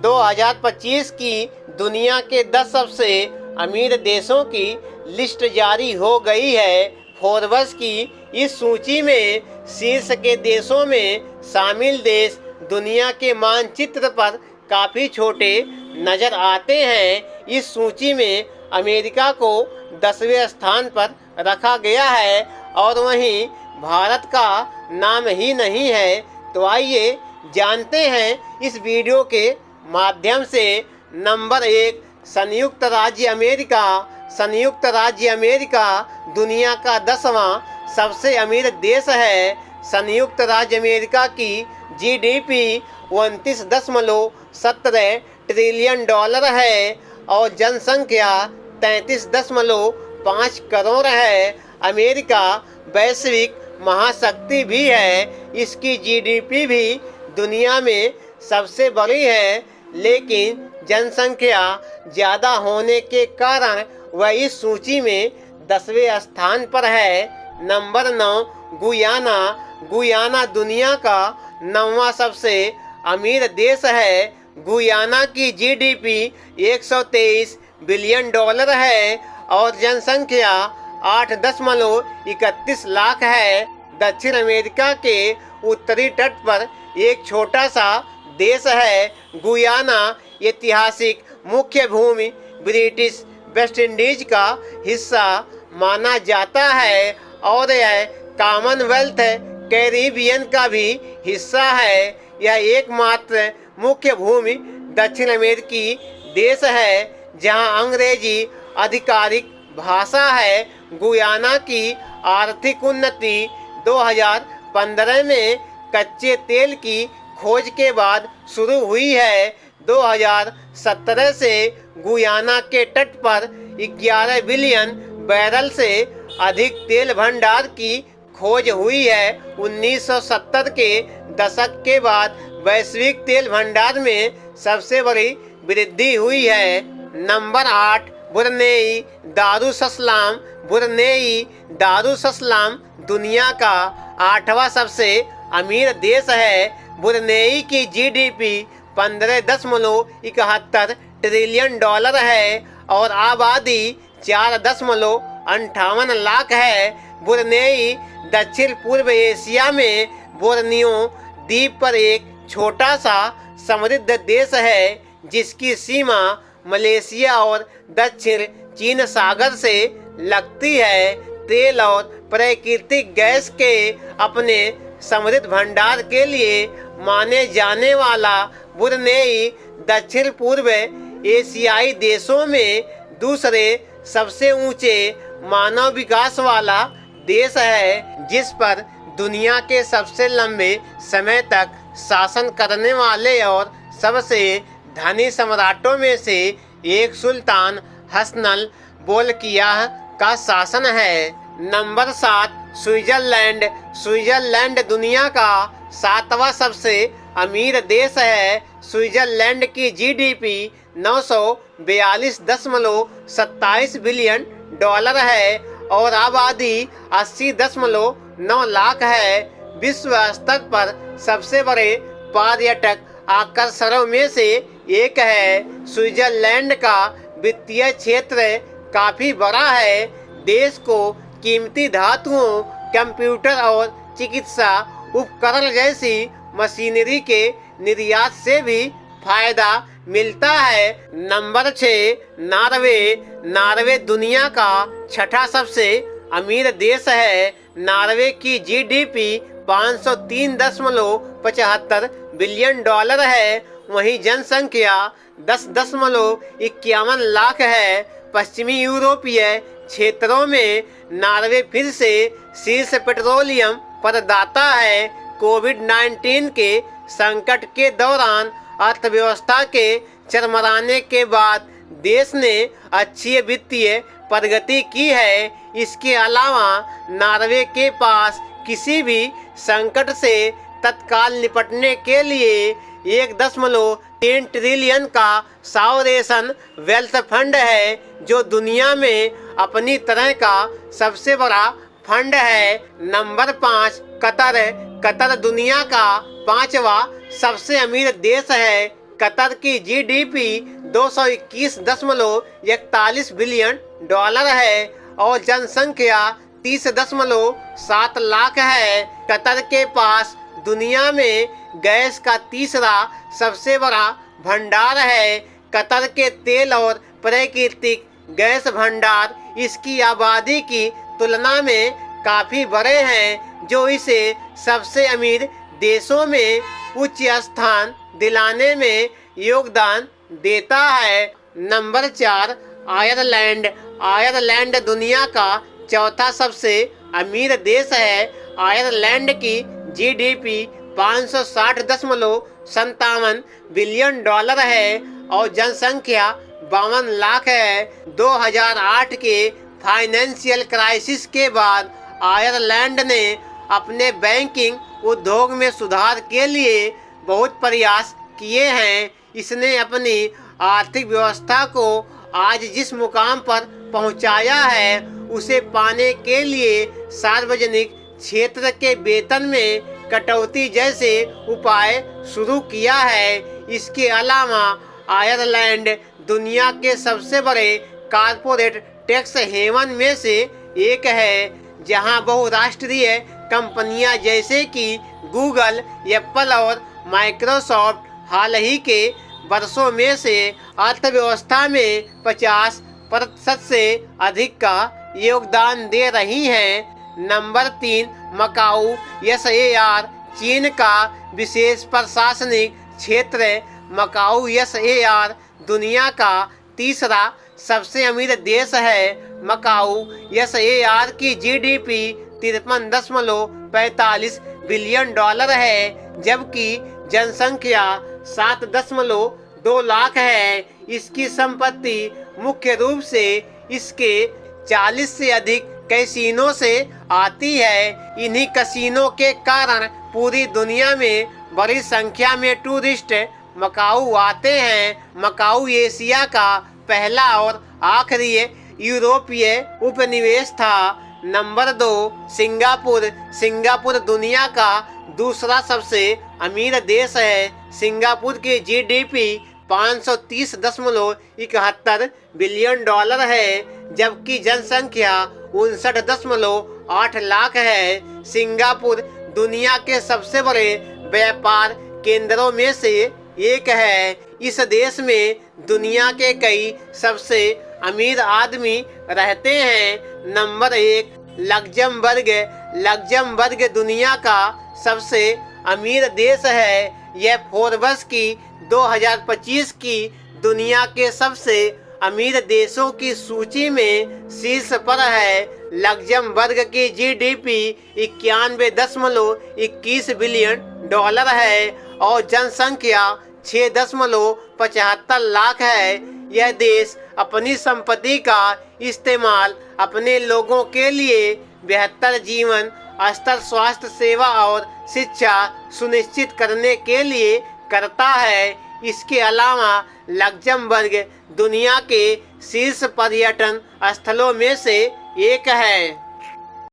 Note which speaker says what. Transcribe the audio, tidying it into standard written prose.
Speaker 1: 2025 की दुनिया के 10 सबसे अमीर देशों की लिस्ट जारी हो गई है। फोर्ब्स की इस सूची में शीर्ष के देशों में शामिल देश दुनिया के मानचित्र पर काफ़ी छोटे नज़र आते हैं। इस सूची में अमेरिका को 10वें स्थान पर रखा गया है और वहीं भारत का नाम ही नहीं है। तो आइए जानते हैं इस वीडियो के माध्यम से। नंबर 1, संयुक्त राज्य अमेरिका। संयुक्त राज्य अमेरिका दुनिया का 10वां सबसे अमीर देश है। संयुक्त राज्य अमेरिका की जीडीपी 29.17 ट्रिलियन डॉलर है और जनसंख्या 33.5 करोड़ है। अमेरिका वैश्विक महाशक्ति भी है। इसकी जीडीपी भी दुनिया में सबसे बड़ी है, लेकिन जनसंख्या ज़्यादा होने के कारण वह इस सूची में 10वें स्थान पर है। Number 9, Guyana. गुयाना दुनिया का 9वां सबसे अमीर देश है। गुयाना की जीडीपी 123 बिलियन डॉलर है और जनसंख्या 8.31 लाख है। दक्षिण अमेरिका के उत्तरी तट पर एक छोटा सा देश है। गुयाना ऐतिहासिक मुख्य भूमि ब्रिटिश वेस्ट इंडीज का हिस्सा माना जाता है और यह कॉमनवेल्थ कैरिबियन का भी हिस्सा है। यह एकमात्र मुख्य भूमि दक्षिण अमेरिकी देश है जहां अंग्रेजी आधिकारिक भाषा है। गुयाना की आर्थिक उन्नति 2015 में कच्चे तेल की खोज के बाद शुरू हुई है। 2017 से गुयाना के तट पर 11 बिलियन बैरल से अधिक तेल भंडार की खोज हुई है। 1970 के दशक के बाद वैश्विक तेल भंडार में सबसे बड़ी वृद्धि हुई है। Number 8, Brunei Darussalam. Brunei Darussalam दुनिया का 8वां सबसे अमीर देश है। ब्रुनेई की जीडीपी 15.71 ट्रिलियन डॉलर है और आबादी 4.58 लाख है। ब्रुनेई दक्षिण पूर्व एशिया में बोर्नियो द्वीप पर एक छोटा सा समृद्ध देश है जिसकी सीमा मलेशिया और दक्षिण चीन सागर से लगती है। तेल और प्राकृतिक गैस के अपने समृद्ध भंडार के लिए माने जाने वाला ब्रुनेई दक्षिण पूर्व एशियाई देशों में दूसरे सबसे ऊंचे मानव विकास वाला देश है, जिस पर दुनिया के सबसे लंबे समय तक शासन करने वाले और सबसे धनी सम्राटों में से एक सुल्तान हसनल बोल्कियाह का शासन है। Number 7, Switzerland. स्विट्जरलैंड दुनिया का 7वां सबसे अमीर देश है। स्विट्जरलैंड की जीडीपी 942.27 बिलियन डॉलर है और आबादी 80.9 लाख है। विश्व स्तर पर सबसे बड़े पर्यटक आकर्षणों में से एक है। स्विट्जरलैंड का वित्तीय क्षेत्र काफ़ी बड़ा है। देश को कीमती धातुओं, कंप्यूटर और चिकित्सा उपकरण जैसी मशीनरी के निर्यात से भी फायदा मिलता है। Number 6, Norway. नॉर्वे दुनिया का 6ठा सबसे अमीर देश है। नॉर्वे की जीडीपी 503.75 बिलियन डॉलर है। वहीं जनसंख्या 10.51 लाख है। पश्चिमी यूरोपीय क्षेत्रों में नॉर्वे फिर से शीर्ष पेट्रोलियम प्रदाता है। कोविड-19 के संकट के दौरान अर्थव्यवस्था के चरमराने के बाद देश ने अच्छी वित्तीय प्रगति की है। इसके अलावा नॉर्वे के पास किसी भी संकट से तत्काल निपटने के लिए 1.3 ट्रिलियन का सॉवरेन वेल्थ फंड है, जो दुनिया में अपनी तरह का सबसे बड़ा फंड है। Number 5, Qatar. कतर दुनिया का 5वां सबसे अमीर देश है। कतर की जीडीपी 221.41 बिलियन डॉलर है और जनसंख्या 30.7 लाख है। कतर के पास दुनिया में गैस का तीसरा सबसे बड़ा भंडार है। कतर के तेल और प्राकृतिक गैस भंडार इसकी आबादी की तुलना में काफी बड़े हैं, जो इसे सबसे अमीर देशों में उच्च स्थान दिलाने में योगदान देता है। Number 4, Ireland. आयरलैंड दुनिया का चौथा सबसे अमीर देश है। आयरलैंड की जीडीपी 560.57 बिलियन डॉलर है और जनसंख्या 52 लाख है। 2008 के फाइनेंशियल क्राइसिस के बाद आयरलैंड ने अपने बैंकिंग उद्योग में सुधार के लिए बहुत प्रयास किए हैं। इसने अपनी आर्थिक व्यवस्था को आज जिस मुकाम पर पहुंचाया है, उसे पाने के लिए सार्वजनिक क्षेत्र के वेतन में कटौती जैसे उपाय शुरू किया है। इसके अलावा आयरलैंड दुनिया के सबसे बड़े कारपोरेट टैक्स हेवन में से एक है, जहां बहुराष्ट्रीय कंपनियां जैसे कि गूगल, एप्पल और माइक्रोसॉफ्ट हाल ही के वर्षों में से अर्थव्यवस्था में 50% से अधिक का योगदान दे रही हैं। Number 3, Macau SAR। चीन का विशेष प्रशासनिक क्षेत्र मकाऊ SAR दुनिया का तीसरा सबसे अमीर देश है। मकाऊ SAR की जीडीपी 53.45 बिलियन डॉलर है, जबकि जनसंख्या 7.2 लाख है। इसकी संपत्ति मुख्य रूप से इसके 40 से अधिक कैसीनो से आती है। इन्हीं कैसीनो के कारण पूरी दुनिया में बड़ी संख्या में टूरिस्ट मकाऊ आते हैं। मकाऊ एशिया का पहला और आखिरी यूरोपीय उपनिवेश था। Number 2, Singapore. सिंगापुर दुनिया का दूसरा सबसे अमीर देश है। सिंगापुर की जीडीपी 530.71 बिलियन डॉलर है, जबकि जनसंख्या 59.8 लाख है। सिंगापुर दुनिया के सबसे बड़े व्यापार केंद्रों में से एक है। इस देश में दुनिया के कई सबसे अमीर आदमी रहते हैं। Number 1, Luxembourg. लग्जमबर्ग दुनिया का सबसे अमीर देश है। यह फोर्ब्स की 2025 की दुनिया के सबसे अमीर देशों की सूची में शीर्ष पर है। लग्जमबर्ग की जीडीपी 91.21 बिलियन डॉलर है और जनसंख्या 6.75 लाख है। यह देश अपनी संपत्ति का इस्तेमाल अपने लोगों के लिए बेहतर जीवन स्तर, स्वास्थ्य सेवा और शिक्षा सुनिश्चित करने के लिए करता है। इसके अलावा लग्जमबर्ग दुनिया के शीर्ष पर्यटन स्थलों में से एक है।